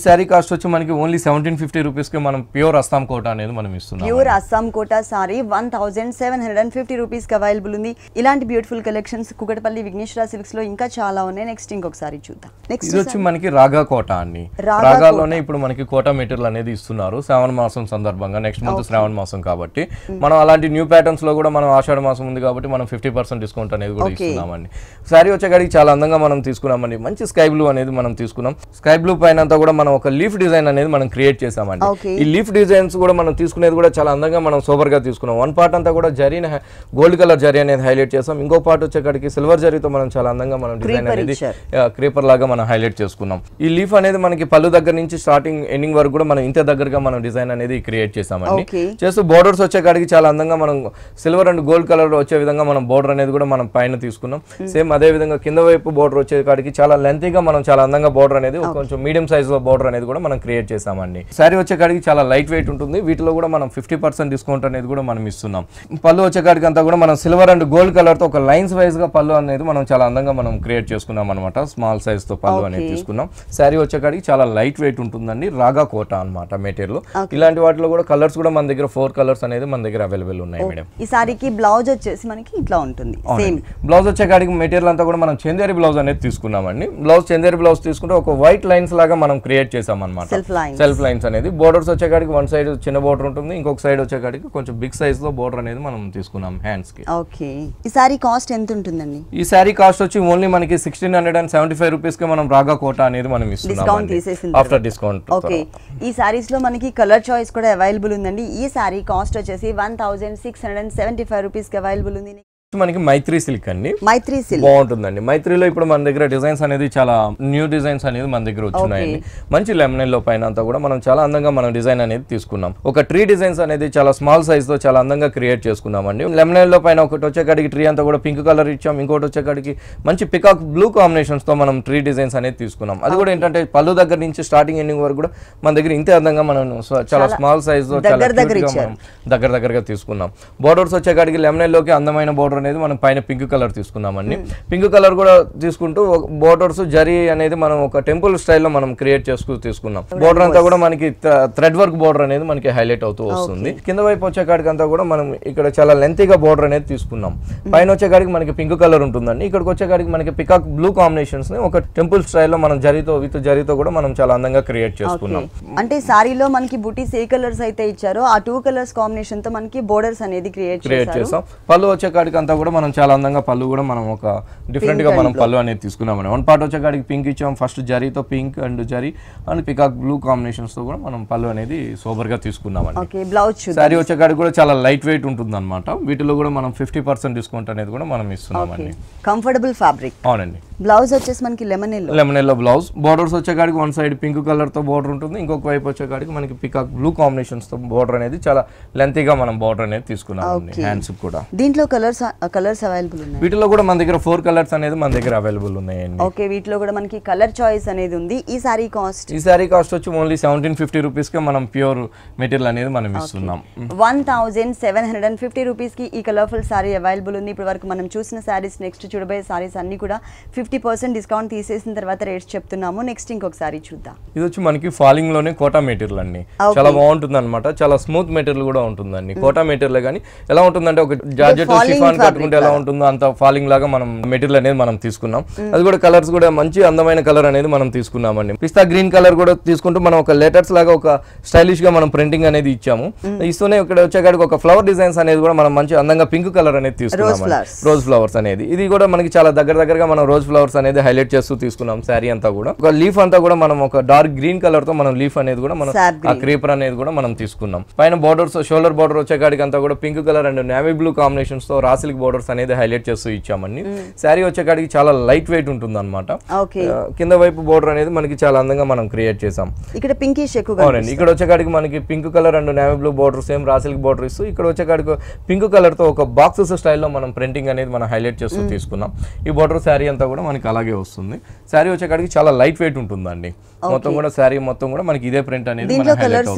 సారీ కాస్ట్ వచ్చి మనకి ఓన్లీ 1750 రూపీస్ కి మనం ప్యూర్ అస్సాం కోట అనేది మనం ఇస్తున్నాం. ప్యూర్ అస్సాం కోట సారీ 1750 రూపీస్ కి అవైలబుల్ ఉంది. ఇలాంటి beautiful collections Kukatpally Vighneshwara silks లో ఇంకా చాలా చాలా ఉన్నాయి. నెక్స్ట్ ఇంకొకసారి చూద్దాం. నెక్స్ట్ ఇది వచ్చి మనకి రాగా కోట అండి. రాగాలోనే ఇప్పుడు మనకి కోట మెటీరియల్ అనేది ఇస్తున్నారు శ్రావణ మాసం సందర్భంగా. నెక్స్ట్ మంత్ శ్రావణ మాసం కాబట్టి మనం అలాంటి న్యూ ప్యాటర్న్స్ లో కూడా మనం ఆషాఢ మాసం ఉంది కాబట్టి మనం 50% డిస్కౌంట్ అనేది కూడా ఇస్తున్నామండి. శారీ వచ్చేకాడికి చాలా అందంగా మనం తీసుకున్నామండి. మంచి స్కై బ్లూ అనేది మనం తీసుకున్నాం. స్కై బ్లూ పైన అంతా కూడా మనం ఒక లీఫ్ డిజైన్ అనేది మనం క్రియేట్ చేసామండి. ఈ లీఫ్ డిజైన్స్ కూడా మనం తీసుకునేది కూడా చాలా అందంగా మనం సూపర్ గా తీసుకున్నాం. వన్ పార్ట్ అంతా కూడా జరీ గోల్డ్ కలర్ జరీ అనేది హైలైట్ చేసాం. ఇంకో పార్ట్ వచ్చేకాడికి సిల్వర్ జరీతో మనం చాలా అందంగా మనం డిజైన్ అనేది క్రీపర్ లాగా మనం హైలైట్ చేసుకున్నాం. ఈ లీఫ్ అనేది మనకి పళ్ళు దగ్గర నుంచి స్టార్టింగ్ ఎండింగ్ వరకు కూడా మనం ఇంత దగ్గరగా మనం డిజైన్ అనేది క్రియేట్ చేసామండి. చేస్తూ బోర్డర్స్ వచ్చేకాడికి చాలా అందంగా మనం సిల్వర్ అండ్ గోల్డ్ కలర్ వచ్చే విధంగా మనం బోర్డర్ అనేది కూడా మనం పైన తీసుకున్నాం. సేమ్ అదే విధంగా కింద వైపు బోర్డర్ వచ్చేకాడికి చాలా లెంతీగా మనం చాలా అందంగా బోర్డర్ అనేది కొంచెం మీడియం సైజ్ లో బోర్డర్ అనేది కూడా మనం క్రియేట్ చేసామండి. శారీ వచ్చేకాడికి చాలా లైట్ వెయిట్ ఉంటుంది. వీటిలో కూడా మనం 50% డిస్కౌంట్ అనేది కూడా మనం ఇస్తున్నాం. పళ్ళు వచ్చేకాడికి అంతా కూడా మనం సిల్వర్ అండ్ గోల్డ్ కలర్ తో ఒక లైన్స్ వైజ్ గా పళ్ళు అనేది మనం చాలా అందంగా మనం క్రియేట్ చేసుకున్నాం అనమాట. స్మాల్ సైజ్ తో పళ్ళు అనేది తీసుకున్నాం. శారీ వచ్చేకాడికి చాలా లైట్ వెయిట్ ఉంటుందండి. రాగా కోట అనమాట మెటీరియల్. ఇలాంటి వాటిలో కూడా కలర్స్ కూడా మన దగ్గర 4 కలర్స్ అనేది మన దగ్గర అవైలబుల్ ఉన్నాయి మేడం. ఈ సారీకి బ్లౌజ్ వచ్చేసి మనకి ఇట్లా ఉంటుంది. సేమ్ బ్లౌజ్ వచ్చేకాడికి మెటీరియల్ అంతా కూడా మనం చందేరి బ్లౌజ్ అనేది తీసుకున్నామండి. బ్లౌజ్ చందేరి బ్లౌజ్ తీసుకుంటే ఒక వైట్ లైన్స్ లాగా మనం క్రియేట్ చేసాం అనమాట. సెల్ఫ్ లైన్స్ అనేది బోర్డర్స్ వచ్చేకాడికి వన్ సైడ్ చిన్న బోర్డర్ ఉంటుంది. ఇంకొక సైడ్ వచ్చేకాడికి కొంచెం బిగ్ సైజ్ లో బోర్డర్ అనేది మనం తీసుకున్నాం హ్యాండ్స్ కి. ఓకే. ఈ సారీ కాస్ట్ ఎంత ఉంటుందండి? ఈ సారీ కాస్ట్ వచ్చి ఓన్లీ మనకి 1675 రూపీస్ కి మనం రాగా కోట అనేది మనం ఇస్తున్నాం ఆఫ్టర్ డిస్కౌంట్. ఓకే. ఈ సారీస్ లో మనకి కలర్ చాయిస్ కూడా అవైలబుల్ ఉందండి. ఈ సారీ కాస్ట్ వచ్చేసి 1675 రూపీస్ కి అవైలబుల్ ఉంది. మనకి మైత్రి సిల్క్ అండి. మైత్రి సిల్క్ బాగుంటుందండి. మైత్రిలో ఇప్పుడు మన దగ్గర డిజైన్స్ అనేది చాలా న్యూ డిజైన్స్ అనేది మన దగ్గర వచ్చున్నాయండి. మంచి లెమనెల్ లో పైన అంతా కూడా మనం చాలా అందంగా మనం డిజైన్ అనేది తీసుకున్నాం. ఒక ట్రీ డిజైన్స్ అనేది చాలా స్మాల్ సైజ్ తో చాలా అందంగా క్రియేట్ చేసుకున్నామండి. లెమనెల్ లో పైన ఒకటి వచ్చేకాడికి ట్రీ అంతా కూడా పింక్ కలర్ ఇచ్చాం. ఇంకోటి వచ్చేకాడికి మంచి పికాక్ బ్లూ కాంబినేషన్స్ తో మనం ట్రీ డిజైన్స్ అనేది తీసుకున్నాం. అది కూడా ఏంటంటే పళ్ళు దగ్గర నుంచి స్టార్టింగ్ ఎండింగ్ వరకు కూడా మన దగ్గర ఇంతే అందంగా మనం చాలా స్మాల్ సైజ్ తో చాలా దగ్గరగా తీసుకున్నాం. బోర్డర్స్ వచ్చేకాడికి లెమనెల్ లోకి అందమైన బోర్డర్ అనేది మనం పైన పింక్ కలర్ తీసుకున్నామండి. పింక్ కలర్ కూడా తీసుకుంటూ బోర్డర్స్ జరీ అనేది మనం ఒక టెంపుల్ స్టైల్లో మనం క్రియేట్ చేసుకుంటూ తీసుకున్నాం. బోర్డర్ అంతా కూడా మనకి థ్రెడ్ వర్క్ బోర్డర్ అనేది మనకి హైలైట్ అవుతూ వస్తుంది. కింద వైపు వచ్చేకాడికి అంతా కూడా మనం ఇక్కడ చాలా లెంతీగా బోర్డర్ అనేది తీసుకున్నాం. పైన వచ్చేకాడికి మనకి పింక్ కలర్ ఉంటుందండి. ఇక్కడికి వచ్చేకాడికి మనకి పికాక్ బ్లూ కాంబినేషన్స్ ని ఒక టెంపుల్ స్టైల్లో మనం జరీతో కూడా మనం చాలా అందంగా క్రియేట్ చేసుకున్నాం. అంటే సారీలో మనకి బూటీస్ ఏ కలర్స్ అయితే ఇచ్చారో ఆ 2 కలర్స్ కాంబినేషన్ తో మనకి బోర్డర్స్ అనేది క్రియేట్ చేసాం. పళ్ళు వచ్చేకాడికి అంతా కూడా మనం చాలా అందంగా పళ్ళు కూడా మనం ఒక డిఫరెంట్ గా మనం పళ్ళు అనేది తీసుకున్నాం. వన్ పార్ట్ వచ్చేకాడికి పింక్ ఇచ్చాం. ఫస్ట్ జరీతో pink and zari and peacock blue combinations తో కూడా మనం పళ్ళు అనేది సూపర్ గా తీసుకున్నామండి. సారీ వచ్చేకాడికి కూడా చాలా లైట్ వెయిట్ ఉంటుంది అనమాట. వీటిలో కూడా మనం 50% డిస్కౌంట్ అనేది కూడా మనం ఇస్తున్నామండి. Comfortable fabric. అవునండి. బ్లౌజ్ వచ్చేసి మనకి లెమనెల్ లో బ్లౌజ్. బోర్డర్స్ వచ్చేకాడికి వన్ సైడ్ పింక్ కలర్ తో బోర్డర్ ఉంటుంది. ఇంకొక వైపు వచ్చేకాడికి మనకి పికాక్ బ్లూ కాంబినేషన్స్ తో బోర్డర్ అనేది చాలా లెంతీగా మనం బోర్డర్ అనేది తీసుకున్నాం. హ్యాండ్స్ కూడా దీంట్లో కలర్స్ అవైలబుల్ ఉన్నాయి. వీటిలో కూడా మన దగ్గర 4 కలర్స్ అనేది మన దగ్గర అవైలబుల్ ఉన్నాయండి. ఓకే. వీటిలో కూడా మనకి కలర్ చాయిస్ అనేది ఉంది. ఈ సారీ కాస్ట్ వచ్చి ఓన్లీ 1750 రూపీస్ కి మనం ప్యూర్ మెటీరియల్ అనేది మనం ఇస్తున్నాం. 1750 రూపీస్ కి ఈ కలర్ఫుల్ సారీ అవైలబుల్ ఉంది. ఇప్పటి వరకు మనం చూసిన సారీస్, నెక్స్ట్ చూడబోయే సారీస్ అన్ని కూడా 50% డిస్కౌంట్ తీసేసిన తర్వాత రేట్స్ చెప్తున్నాము. నెక్స్ట్ ఇంకొక సారీ చూద్దాం. ఇది వచ్చి మనకి ఫాలింగ్ లోనే కోటా మెటీరియల్ అండి. చాలా బాగుంటుంది అనమాట. చాలా స్మూత్ మెటీరియల్ కూడా ఉంటుందండి. కోటా మెటీరియల్ కానీ ఎలా ఉంటుందంటే ఒక జార్జెట్ షిఫాన్ కట్టుకుంటే ఎలా ఉంటుందో అంత ఫాలింగ్ లాగా మనం మెటీరియల్ అనేది మనం తీసుకున్నాం. అది కూడా కలర్స్ కూడా మంచి అందమైన కలర్ అనేది మనం తీసుకున్నామండి. పిస్తా గ్రీన్ కలర్ కూడా తీసుకుంటూ మనం ఒక లెటర్స్ లాగా ఒక స్టైలిష్ గా మనం ప్రింటింగ్ అనేది ఇచ్చాము. ఇస్తూనే ఇక్కడ వచ్చేకాడికి ఒక ఫ్లవర్ డిజైన్స్ అనేది కూడా మనం మంచి అందంగా పింక్ కలర్ అనేది తీసుకున్నాం. రోజ్ ఫ్లవర్స్ అనేది ఇది కూడా మనకి చాలా దగ్గరగా మనం రోజ్ ఫ్లవర్స్ అనేది హైలైట్ చేస్తూ తీసుకున్నాం. శారీ అంతా కూడా ఒక లీఫ్ అంతా కూడా మనం ఒక డార్క్ గ్రీన్ కలర్ తో మనం లీఫ్ అనేది కూడా మనం ఆ క్రీపర్ అనేది కూడా మనం తీసుకున్నాం. పైన బోర్డర్స్ షోల్డర్ బోర్డర్ వచ్చేకాడికి అంతా కూడా pink colour and navy blue combinations తో రా సిల్క్ బోర్డర్స్ అనేది హైలైట్ చేస్తూ ఇచ్చామండి. శారీ వచ్చేకాడికి చాలా లైట్ వెయిట్ ఉంటుంది అనమాట. కింద వైపు బోర్డర్ అనేది మనకి చాలా అందంగా మనం క్రియేట్ చేసాం. ఇక్కడ పింకిష్ ఎక్కువ. అవునండి. ఇక్కడ వచ్చేకాడికి మనకి pink colour and navy blue border same raw silk border ఇస్తూ ఇక్కడ వచ్చేకాడికి పింక్ కలర్ తో ఒక బాక్సెస్ స్టైల్లో మనం ప్రింటింగ్ అనేది మనం హైలైట్ చేస్తూ తీసుకున్నాం. ఈ బోర్డర్ శారీ అంతా కూడా మనకి అలాగే వస్తుంది. శారీ వచ్చేకాడికి చాలా లైట్ వెయిట్ ఉంటుందండి. మొత్తం కూడా శారీ మొత్తం కూడా మనకి ఇదే ప్రింట్ అనేది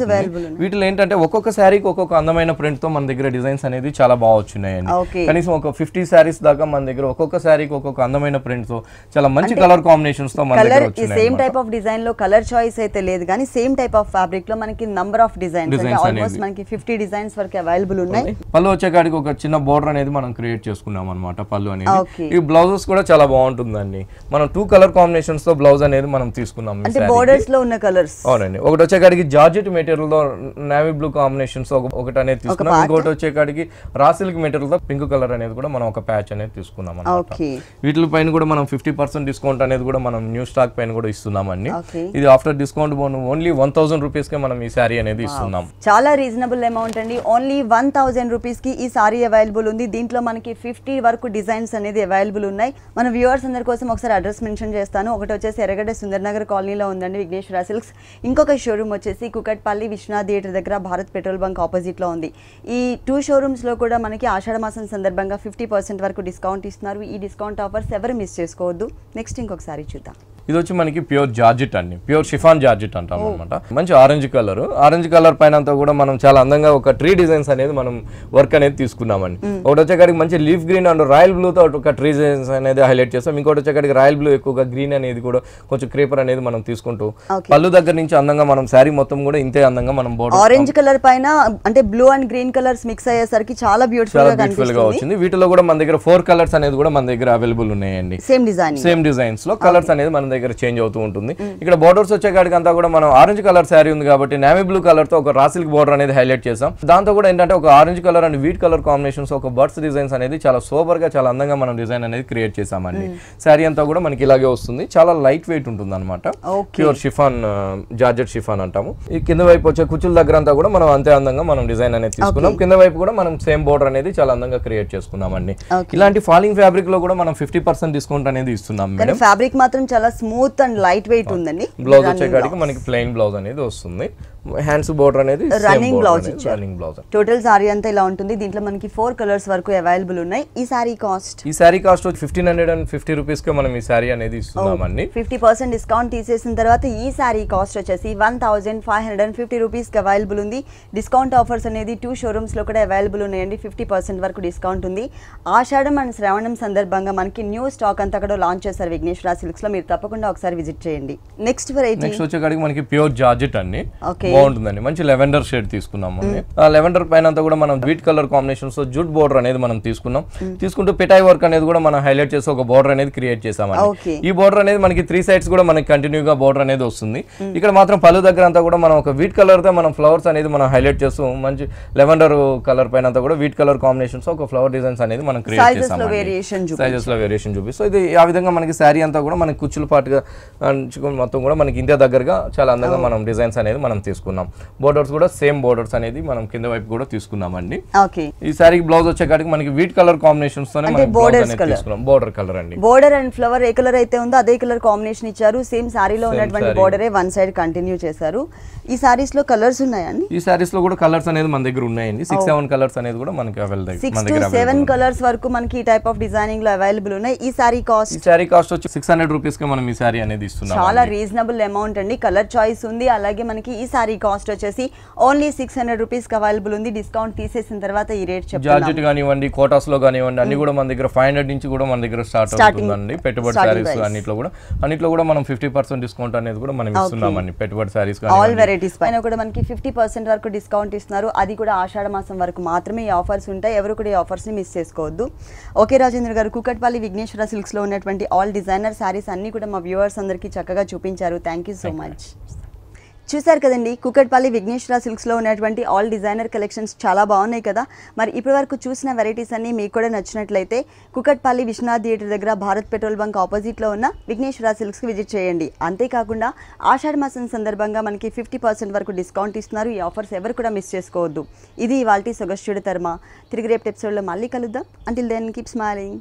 వీటిలో ఏంటంటే ఒక్కొక్క శారీకి ఒక్కొక్క అందమైన ప్రింట్ తో మన దగ్గర డిజైన్స్ అనేది చాలా బాగా వచ్చినాయండి. కనీసం ఒక 50 శారీస్ దాకా మన దగ్గర ఒక్కొక్క శారీకి ఒక్కొక్క అందమైన ప్రింట్ తో చాలా మంచి కలర్ కాంబినేషన్స్ తో మన దగ్గర వచ్చినాయి. సేమ్ టైప్ ఆఫ్ డిజైన్ లో కలర్ చాయిస్ అయితే లేదు కానీ సేమ్ టైప్ ఆఫ్ ఫ్యాబ్రిక్ లో మనకి నంబర్ ఆఫ్ డిజైన్స్ ఆల్మోస్ట్ మనకి 50 డిజైన్స్ వరకు అవైలబుల్ ఉన్నాయి. పళ్ళు వచ్చేకాడికి ఒక చిన్న బోర్డర్ అనేది మనం క్రియేట్ చేసుకున్నాం అన్నమాట. పళ్ళు అనేది ఈ బ్లౌజెస్ కూడా చాలా బాగుంటుంది. ఉంటుందండి. మనం 2 కలర్ కాంబినేషన్స్ తో బ్లౌజ్ అనేది మనం తీసుకున్నాం. అంటే బోర్డర్స్ లో ఉన్న కలర్స్. అవునండి. ఒకటి వచ్చేకాడికి జార్జెట్ మెటీరియల్ తో నేవీ బ్లూ కాంబినేషన్స్ ఒకటి అనేది తీసుకున్నాం. ఇంకోటి వచ్చేకాడికి రా సిల్క్ మెటీరియల్ తో పింక్ కలర్ అనేది కూడా మనం ఒక ప్యాచ్ అనేది తీసుకున్నాం అన్నమాట. వీటి పైన కూడా మనం 50% డిస్కౌంట్ అనేది కూడా మనం న్యూ స్టాక్ పైన కూడా ఇస్తున్నామండి. ఇది ఆఫ్టర్ డిస్కౌంట్ ఓన్లీ 1000 రూపీస్ కే మనం ఈ సారీ అనేది ఇస్తున్నాం. చాలా రీజనబుల్ అమౌంట్ అండి. ఓన్లీ 1000 రూపీస్ కి ఈ సారీ అవైలబుల్ ఉంది. దీంట్లో మనకి 50 వరకు డిజైన్స్ అనేది అవైలబుల్ ఉన్నాయి. మన వ్యూవర్స్ అందరి కోసం ఒకసారి అడ్రస్ మెన్షన్ చేస్తాను. ఒకటి వచ్చేసి ఎర్రగడ్డ సుందర్ నగర్ కాలనీలో ఉందండి విఘ్నేశ్వర సిల్క్స్. ఇంకొక షోరూమ్ వచ్చేసి కుకట్పల్లి విశ్వనాథ్ థియేటర్ దగ్గర భారత్ పెట్రోల్ బంక్ ఆపోజిట్ లో ఉంది. ఈ 2 షోరూమ్స్ లో కూడా మనకి ఆషాఢ మాసం సందర్భంగా 50% వరకు డిస్కౌంట్ ఇస్తున్నారు. ఈ డిస్కౌంట్ ఆఫర్స్ ఎవరు మిస్ చేసుకోవద్దు. నెక్స్ట్ ఇంకొకసారి చూద్దాం. ఇది వచ్చి మనకి ప్యూర్ జార్జెట్ అండి, ప్యూర్ షిఫాన్ జార్జెట్ అంటాం అనమాట. మంచి ఆరెంజ్ కలర్ పైన అంతా కూడా మనం చాలా అందంగా ఒక ట్రీ డిజైన్స్ అనేది మనం వర్క్ అనేది తీసుకున్నామండి. ఒకటి వచ్చేకాడికి మంచి leaf green and royal blue తో ఒక ట్రీ డిజైన్స్ అనేది హైలైట్ చేస్తాం. ఇంకోటి వచ్చేకాడికి రాయల్ బ్లూ ఎక్కువగా గ్రీన్ అనేది కూడా కొంచెం క్రేపర్ అనేది మనం తీసుకుంటూ పళ్ళు దగ్గర నుంచి అందంగా మనం శారీ మొత్తం కూడా ఇంతే అందంగా మనం బోర్డర్ ఆరెంజ్ కలర్ పైన అంటే blue and green colours mix అయ్యేసరికి చాలా బ్యూటిఫుల్ గా వచ్చింది. వీటిలో కూడా మన దగ్గర 4 కలర్స్ అనేది కూడా మన దగ్గర అవైలబుల్ ఉన్నాయండి. సేమ్ డిజైన్స్ లో కలర్స్ అనేది మన దగ్గర చేంజ్ అవుతూ ఉంటుంది. ఇక్కడ బోర్డర్స్ వచ్చేకాడికి అంతా కూడా మనం ఆరెంజ్ కలర్ శారీ ఉంది కాబట్టి నేవీ బ్లూ కలర్ తో ఒక రా సిల్క్ బోర్డర్ అనేది హైలైట్ చేసాం. దాంతో కూడా ఏంటంటే ఒక orange colour and wheat colour combinations ఒక బర్డ్స్ డిజైన్స్ అనేది చాలా సూపర్ గా చాలా అందంగా మనం డిజైన్ అనేది క్రియేట్ చేసామండి. శారీ అంతా కూడా మనకి ఇలాగే వస్తుంది. చాలా లైట్ వెయిట్ ఉంటుంది అనమాట. ప్యూర్ షిఫాన్ జార్జెట్ షిఫాన్ అంటాము. ఈ కింద వైపు వచ్చే కుచ్చుల దగ్గర అంతా కూడా మనం అంతే అందంగా మనం డిజైన్ అనేది తీసుకున్నాం. కింద వైపు కూడా మనం సేమ్ బోర్డర్ అనేది చాలా అందంగా క్రియేట్ చేసుకున్నామండి. ఇలాంటి ఫాలింగ్ ఫ్యాబ్రిక్ లో కూడా మనం 50% డిస్కౌంట్ అనేది ఇస్తున్నాం మేడం. ఫ్యాబ్రిక్ మాత్రం చాలా స్మూత్ అండ్ లైట్ వెయిట్ ఉందండి. బ్లౌజ్ వచ్చేకాడికి మనకి ప్లెయిన్ బ్లౌజ్ అనేది వస్తుంది. హ్యాండ్స్ బోర్డర్ అనేది రన్నింగ్ బ్లౌజ్ ఇచ్చారు. టోటల్ సారీ అంతా ఇలా ఉంటుంది. దీంట్లో మనకి 4 కలర్స్ వరకు అవైలబుల్ ఉన్నాయి. ఈ సారీ కాస్ట్ 1550 రూపీస్ కి మనం ఈ సారీ అనేది ఇస్తున్నామండి. 50% డిస్కౌంట్ తీసేసిన తర్వాత ఈ సారీ కాస్ట్ వచ్చేసి 1550 రూపీస్ కి అవైలబుల్ ఉంది. డిస్కౌంట్ ఆఫర్స్ అనేది 2 షోరూమ్స్ లో కూడా అవైలబుల్ ఉన్నాయండి. 50% వరకు డిస్కౌంట్ ఉంది. ఆషాఢం అండ్ శ్రావణం సందర్భంగా మనకి న్యూ స్టాక్ అంతా కూడా లాంచ్ చేశారు విఘ్నేశ్వర సిల్క్స్ లో. మీరు తప్పకుండా ఒకసారి విజిట్ చేయండి. నెక్స్ట్ వెరైటీ వచ్చేకాడికి మనకి ప్యూర్ జార్జెట్ అండి. బాగుంటుందండి. మంచి లెవెండర్ షేడ్ తీసుకున్నాము. ఆ లెవెండర్ పైన అంతా కూడా మనం wheat colour combinations jute border అనేది మనం తీసుకుంటూ పిటాయి వర్క్ అనేది కూడా మనం హైలైట్ చేసి ఒక బోర్డర్ అనేది క్రియేట్ చేసామండి. ఈ బోర్డర్ అనేది మనకి 3 సైడ్స్ కూడా మనకి కంటిన్యూగా బోర్డర్ అనేది వస్తుంది. ఇక్కడ మాత్రం పళ్ళు దగ్గర అంతా కూడా మనం ఒక వీట్ కలర్ తో మనం ఫ్లవర్స్ అనేది మనం హైలైట్ చేస్తూ మంచి లెవెండర్ కలర్ పైన అంతా కూడా వీట్ కలర్ కాంబినేషన్స్ ఒక ఫ్లవర్ డిజైన్స్ అనేది మనం క్రియేట్ చేసాము. సైజెస్ లో వేరియేషన్ చూపిస్తూ ఇది ఆ విధంగా మనకి శారీ అంతా కూడా మనకి కుచ్చుల పాటుగా మొత్తం కూడా మనకి ఇంతే దగ్గరగా చాలా అందంగా మనం డిజైన్స్ అనేది మనం తీసుకున్నాం. బోర్డర్స్ కూడా సేమ్ బోర్డర్స్ అనేది మనం కింద వైపు కూడా తీసుకున్నామండి. ఈ సారీ బ్లౌజ్ వచ్చేకాడికి మనకి వీట్ కలర్ కాంబినేషన్స్ తోనే మనం బ్లౌజ్ అనేది తీసుకున్నాం. బోర్డర్ కలర్ అండి. Border and flower A colour అయితే ఉందో అదే కలర్ కాంబినేషన్ ఇచ్చారు. సేమ్ సారీలో ఉన్నటువంటి బోర్డరే వన్ సైడ్ కంటిన్యూ చేశారు. ఈ సారీస్ లో కలర్స్ ఉన్నాయండి. ఈ సారీస్ లో కూడా కలర్స్ అనేది మన దగ్గర ఉన్నాయండి. 6-7 కలర్స్ అనేది కూడా మనకి అవైలబుల్. 6-7 కలర్స్ వరకు మనకి ఈ టైప్ ఆఫ్ డిజైనింగ్ లో అవైలబుల్ ఉన్నాయి. ఈ సారీ కాస్ట్ వచ్చి 600 రూపీస్ కి మనం ఈ సారీ అనేది ఇస్తున్నాం. చాలా రీజనబుల్ అమౌంట్ అండి. కలర్ చాయిస్ ఉంది. అలాగే మనకి ఈ సారీ కాస్ట్ వచ్చేసి ఓన్లీ 600 రూపీస్ కి అవైలబుల్ ఉంది. డిస్కౌంట్ తీసేసిన తర్వాత ఈ రేట్ చెప్తాను. జార్జెట్ గానివ్వండి, కోటాస్ లో గానివ్వండి, అన్ని కూడా మన దగ్గర 500 నుంచి కూడా మన దగ్గర స్టార్ట్ అవుతుందండి. పెట్టుబడి సారీస్ అన్నిట్లో కూడా మనం 50% డిస్కౌంట్ అనేది కూడా మనం ఇస్తున్నామండి. పెట్టుబడి సారీస్ ఆల్ వెరైటీస్ పైన కూడా మనకి 50% వరకు డిస్కౌంట్ ఇస్తున్నారు. అది కూడా ఆషాఢ మాసం వరకు మాత్రమే ఈ ఆఫర్స్ ఉంటాయి. ఎవరు కూడా ఈ ఆఫర్స్ ని మిస్ చేసుకోవద్దు. ఓకే రాజేంద్ర గారు, కుకట్పల్లి విఘ్నేశ్వర సిల్క్స్ లో ఉన్నటువంటి ఆల్ డిజైనర్ సారీస్ అన్ని కూడా మా వ్యూవర్స్ అందరికీ చక్కగా చూపించారు. Thank you so much. చూసారు కదండి, కుకట్పల్లి విఘ్నేశ్వర సిల్క్స్లో ఉన్నటువంటి ఆల్ డిజైనర్ కలెక్షన్స్ చాలా బాగున్నాయి కదా. మరి ఇప్పటి వరకు చూసిన వెరైటీస్ అన్ని మీకు కూడా నచ్చినట్లయితే కుకట్పల్లి విశ్వనాథ్ థియేటర్ దగ్గర భారత్ పెట్రోల్ బంక్ ఆపోజిట్లో ఉన్న విఘ్నేశ్వర సిల్క్స్కి విజిట్ చేయండి. అంతేకాకుండా ఆషాఢ మాసం సందర్భంగా మనకి 50% వరకు డిస్కౌంట్ ఇస్తున్నారు. ఈ ఆఫర్స్ ఎవరు కూడా మిస్ చేసుకోవద్దు. ఇది ఇవాల్టి సొగస్టుడి తర్మ. తిరిగి రేపు ఎపిసోడ్లో మళ్ళీ కలుద్దాం. Until then keep smiling.